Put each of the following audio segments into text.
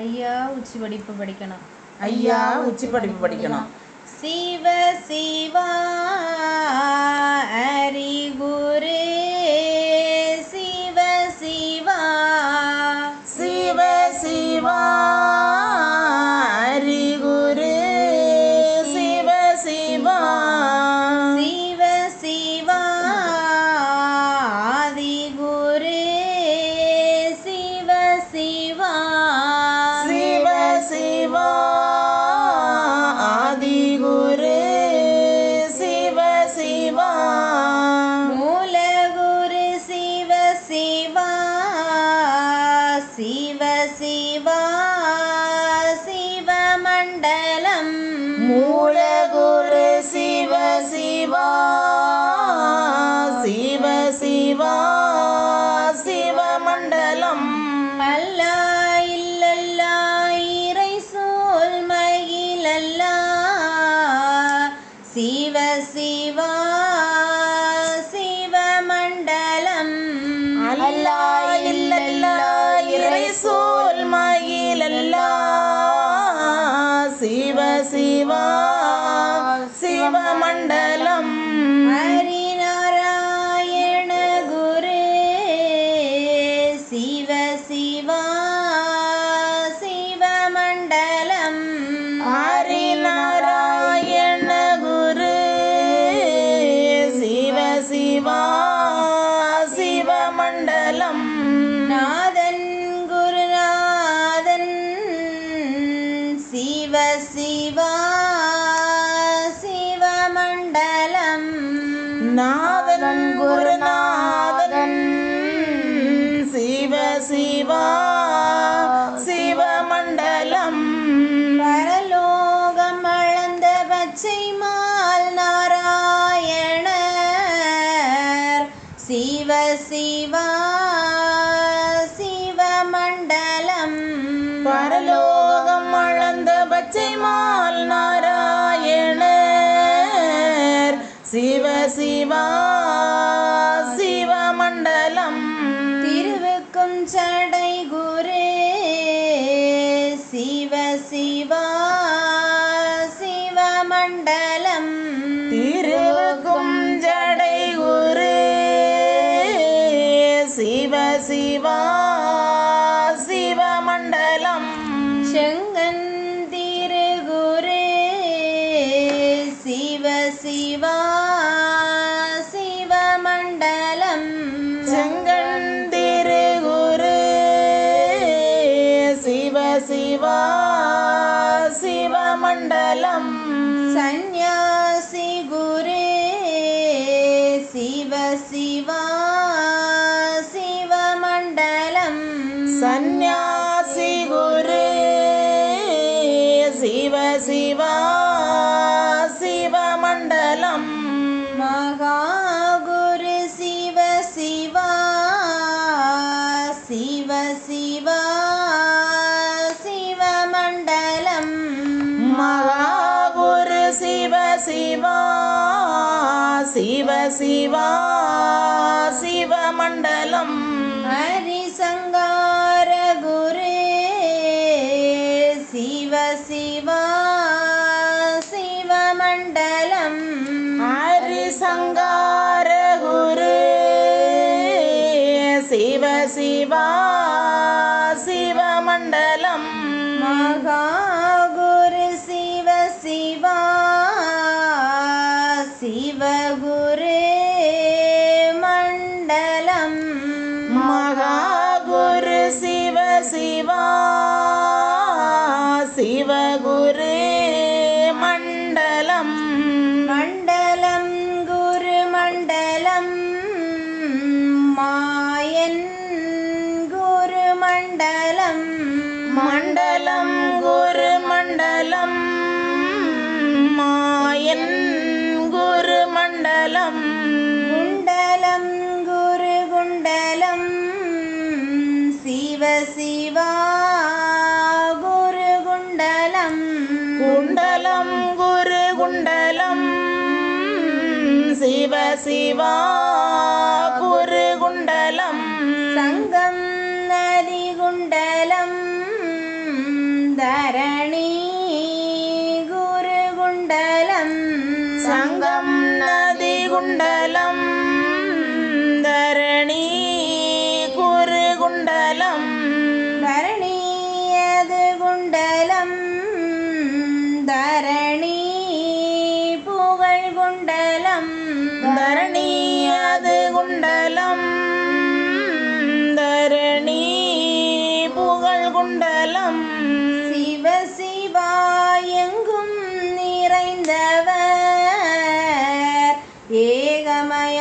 ஐயா உச்சி படிப்பு படிக்கணும். ஐயா உச்சி படிப்பு படிக்கணும். சிவ சிவா ஹரிகுரு சிவ சிவா சிவ சிவா ஹரிகுரு சிவ சிவா சிவ சிவா ஆதிகுரு சிவ சிவா சிவ சிவா ஆதிகுரு சிவ சிவா மூலகுரு சிவ சிவா சிவ சிவா சிவமண்டலம் மூலகுரு சிவ சிவா சிவ சிவா சிவமண்டலம் அல்லா இல்லல்லா இறை சோல் மகிழல்லா சிவ சிவா சிவமண்டலம் அல்லா இல்லல்லா இறை சோல் மகிழல்லா சிவ சிவா சிவமண்டலம் ஹரிநாராயண குரு சிவ சிவா சிவமண்டலம் ஹரிநாராயண குரு சிவ சிவா சிவமண்டலம் நாதன் குருநாதன் சிவ சிவா சிவமண்டலம் நாதன் குருநாதன் சிவ சிவா சிவமண்டலம் பரலோகம் அளந்த பச்சை மால் நாராயணர் சிவ சிவா சிவமண்டலம் பரலோகம் அளந்த பச்சை மால் நாராயணர் சிவ சிவா சிவமண்டலம் திருவுக்கும் சடை குரு சிவ சிவா சிவமண்டலம் திருவுக்கும் ஜடை குரு சிவ சிவா சிவமண்டலம் செங்கன் திருகுரு சிவ சிவா சிவமண்டலம் செங்கந்திரு குரு சிவ சிவா சிவமண்டலம் சந்நியாசி குரு சிவ சிவா சிவமண்டலம் சந்நியாசி குரு சிவ சிவா சிவமண்டலம் மகாகுரு சிவ சிவா சிவ சிவா சிவமண்டலம் மகாகுரு சிவ சிவா சிவ சிவா சிவமண்டலம் ஹரிசங்கார குரு சிவ சிவா சிவமண்டலம் ஹரிசங்கார குரு சிவ சிவா சிவமண்டலம் மகாகுரு சிவ சிவா சிவகுரு மண்டலம் மகாகுரு சிவ சிவா சிவகுரு மண்டலம் மண்டலம் குரு மண்டலம் மாயன் குரு மண்டலம் மண்டலம் குரு மண்டலம் மாயன் குரு மண்டலம் குண்டலம் குரு குண்டலம் சிவ சிவா குரு குண்டலம் குண்டலம் குரு குண்டலம் சிவ சிவா குரு குண்டலம் சங்கம் நதி குண்டலம் குண்டலம் சிவ சிவா எங்கும் நிறைந்தவர்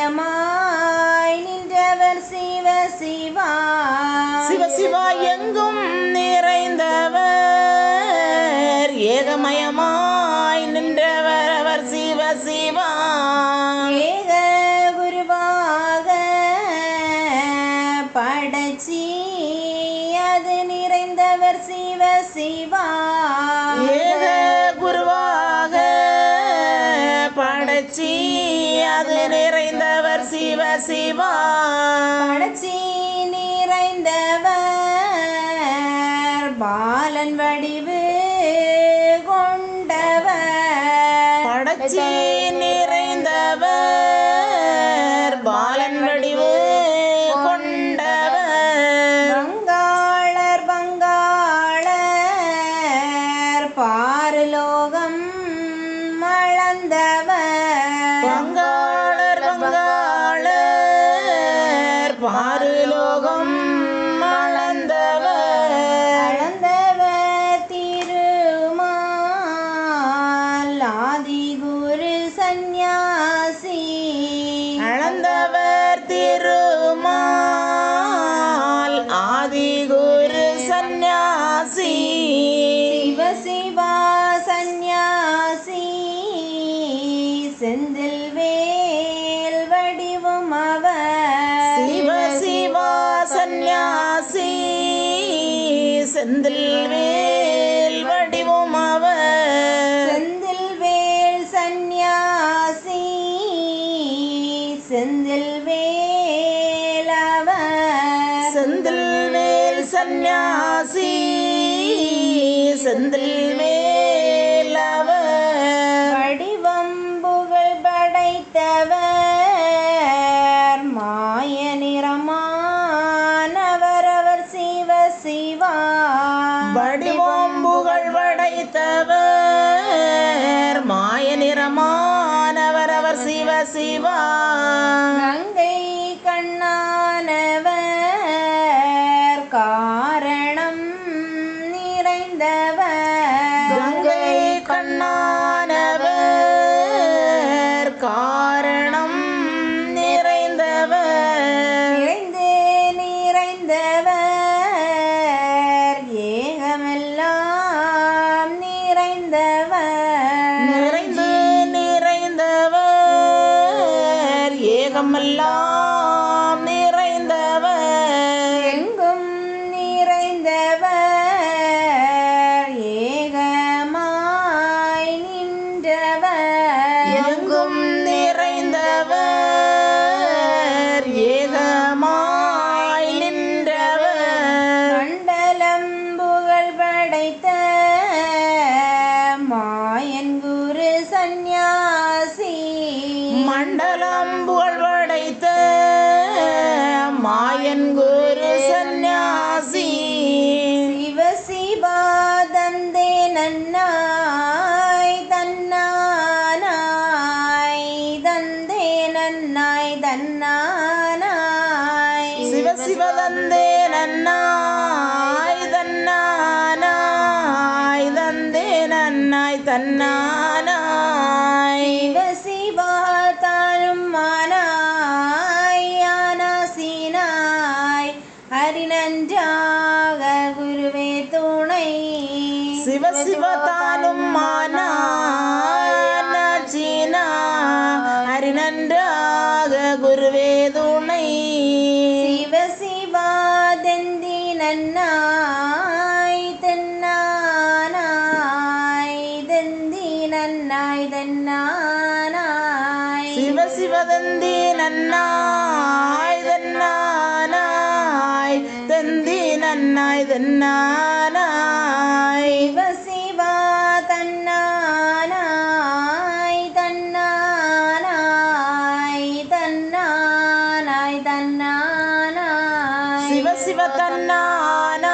ஏகமயமாய் நின்றவர் சிவ சிவா சிவ சிவா எங்கும் நிறைந்தவர் ஏகமயமாய் நின்றவர் அவர் சிவ சிவா ஏக குருவாக படைச்சி அது நிறைந்தவர் சிவ சிவா ஏக குருவாக படைச்சி அது நிறைந்தவர் சிவ சிவா படைச்சி நிறைந்தவர் பாலன் வடிவு கொண்டவர் படைச்சி நிறைந்தவர் பாலன் வடிவு கொண்டவர் பங்காளர் பங்காளர் பாரலோகம் அளந்தவர் பங்காளர் பங்காளர் பாருலோகம் அளந்தவர் அளந்தவர் திருமால் ஆதிகுரு சந்நியாசி அளந்தவர் திருமால் ஆதிகுரு சந்நியாசி சிவ சிவா சந்நியாசி செந்தில் வேல் வடிவும் அவர் சிவ சிவா சந்நியாசி செந்தில் வேல் வடிவும் அவர் செந்தில் வேல் சந்நியாசி செந்தில் வேல் அவர் செந்தில் வேல் சந்நியாசி செந்தில் வேல் அவர் வடிவம் புகழ் படைத்தவர் மாய நிறமானவர் அவர் சிவ சிவா வடிவம் புகழ் படைத்தவர் மாய நிறமானவர் அவர் சிவ சிவா கங்கை கண்ணானவர் காரணம் நிறைந்தவர் கங்கை கண்ணானவர் காரணம் நிறைந்தவர் நிறைந்து நிறைந்தவர் ஏகமெல்லாம் நிறைந்தவர் நிறைந்து நிறைந்தவர் ஏகமெல்லாம் நிறைந்தவர் எங்கும் நிறைந்தவர் ஏகமாய் நின்றவர் எங்கும் நிறைந்தவர் ஏகமாய் நின்றவர் மண்டலம் புகழ் படைத்த மாயன் குரு சந்நியாசி மண்டலம் புகழ் படைத்த மாயன் குரு சந்நியாசி சிவ சிவாதம் தே நன்னாய் தன்னானாய் தந்தே நன்னாய் தன்னானாய் சிவ சிவதந்தே நன்னாய் தன்னானாய் தந்தே நன்னாய் தன்னானாய் சிவ சிவா தானும் மானாய் ஆனாசினாய் ஹரிநன்றாக குருவே துணை சிவ சிவதானும் மானாச்சினா ஹரிநன்றாக குருவே துணை சிவ சிவா தெந்தி நன்னாய் தென்னானாய் தெந்தி நன்னாய் தென்னானாய் சிவ சிவதந்தி நன்னாய் தன்னானாய் தந்தி நன்னாய் தன்னானாய் சிவ சிவா தன்னானாய் தன்னானாய் தன்னானாய் தன்னானாய் சிவ சிவ தன்னானாய்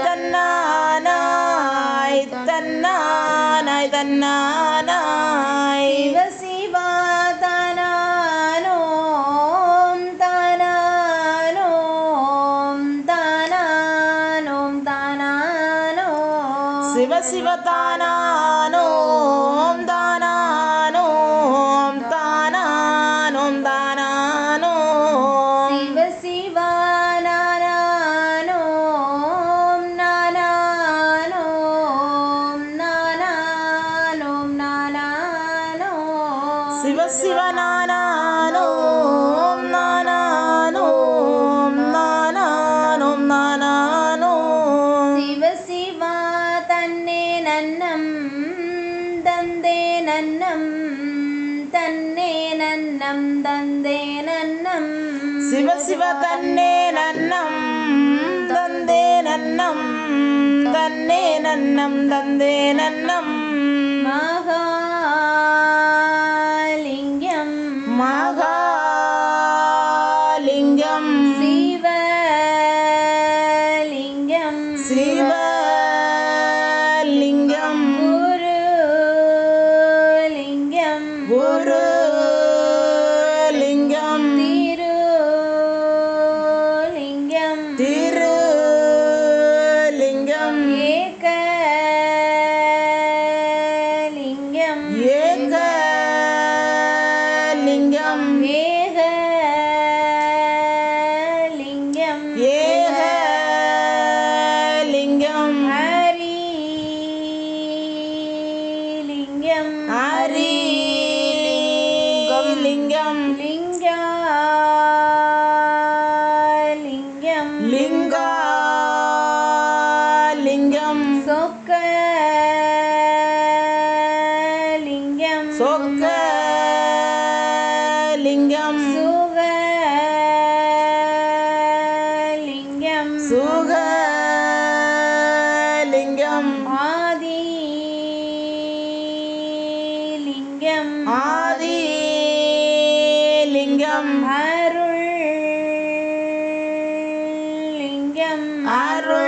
தன்னானாய் தன்னானாய் தன்னானாய் சிவ சிவா தானானோம் தானானோம் தானானோம் சிவ சிவ தானானோம் தானானோம் தானானோம் தானானோம் சிவ சிவா நானானோம் நானானோம் நானானோம் நானானோம் சிவ சிவ நானானோம் நானானோம் நானானோம் நானானோம் சிவ சிவா தன்னே நன்னம் தந்தே நன்னம் தன்னே நன்னம் தந்தே நன்னம் சிவ சிவ தன்னே நன்னம் தந்தே நன்னம் தன்னே நன்னம் தந்தே நன்னம் மகாலிங்கம் மகாலிங்கம் சிவலிங்கம் சிவலிங்கம் குருலிங்கம் குருலிங்கம் திருலிங்கம் திருலிங்கம் ஏகலிங்கம் ஏகலிங்கம் ஏகலிங்கம் ஏகலிங்கம் ஹரிலிங்கம் ஹரிலிங்கம் லிங்காலிங்கம் லிங்காலிங்கம் சொக்கலிங்கம் சொக்கலிங்கம் சுகலிங்கம் சுகலிங்கம் ஆதிலிங்கம் ஆதிலிங்கம் அருள்லிங்கம் அருள்